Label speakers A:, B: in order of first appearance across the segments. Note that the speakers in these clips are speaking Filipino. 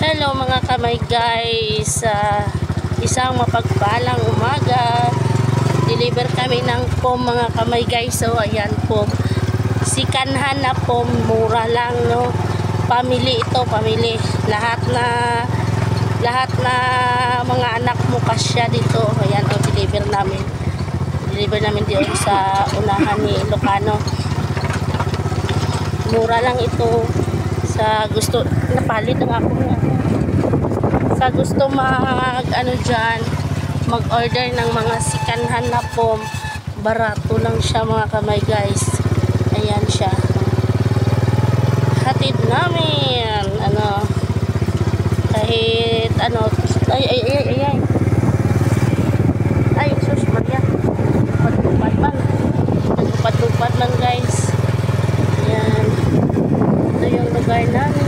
A: Hello mga kamay guys, isang mapagpalang umaga. Deliver kami ng pom mga kamay guys. So ayan pom, sikanhan na pom, mura lang no. Pamili ito, pamili. Lahat na mga anak mo kasya dito. Ayan o, deliver namin. Deliver namin dito sa unahan ni Ilocano. Mura lang ito. Sa gusto, napalit ng ako nga. Sa gusto mag order ng mga sikanhan na pom, barato lang siya mga kamay guys. Ayan siya. Hatid namin kahit ay sus Maria, patupad man guys. Ayan, ito yung lugar namin.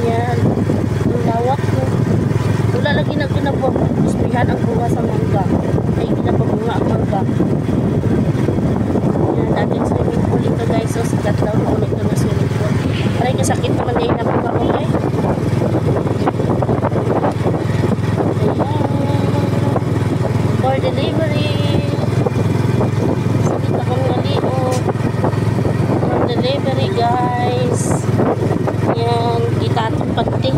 A: Yan, ang lawak mo. Wala lagi na ginabog. Guspihan ang bunga sa mangga. Ay ginababunga ang mangga. Yan, dating swimming pool ito guys. So sikat daw na ulit na swimming pool. Aray kasakit naman din na bunga ko eh. For delivery. Sakit akong naliho. For delivery guys. Yan, kita itong pati.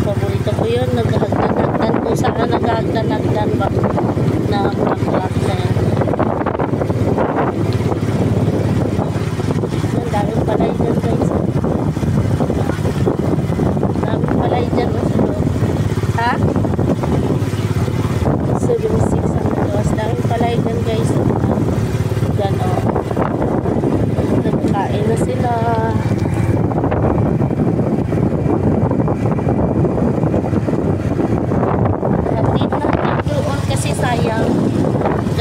A: Paborito ko yun. Naghagdan-hagdan kung saan naghagdan-hagdan ba na maklak na yan. Ang daming palay dyan guys. Daming palay dyan. Ha? 76 ang gawas. Daming palay dyan guys. Dyan o. Nagkain na sila.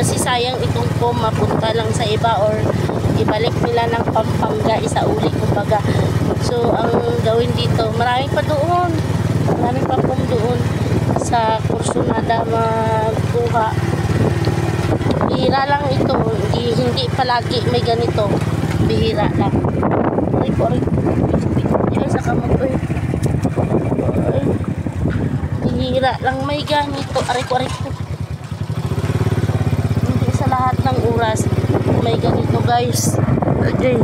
A: Kasi sayang itong pom mapunta lang sa iba or ibalik nila ng Pampanga isa uli kumbaga. So ang gawin dito, maraming pa doon, maraming pa pom doon sa Kursunada magkuha. Bihira lang ito, hindi palagi may ganito, bihira lang. Ay sa kamot ko bihira lang may ganito. Aray ko lahat ng oras may ganito guys. Okay.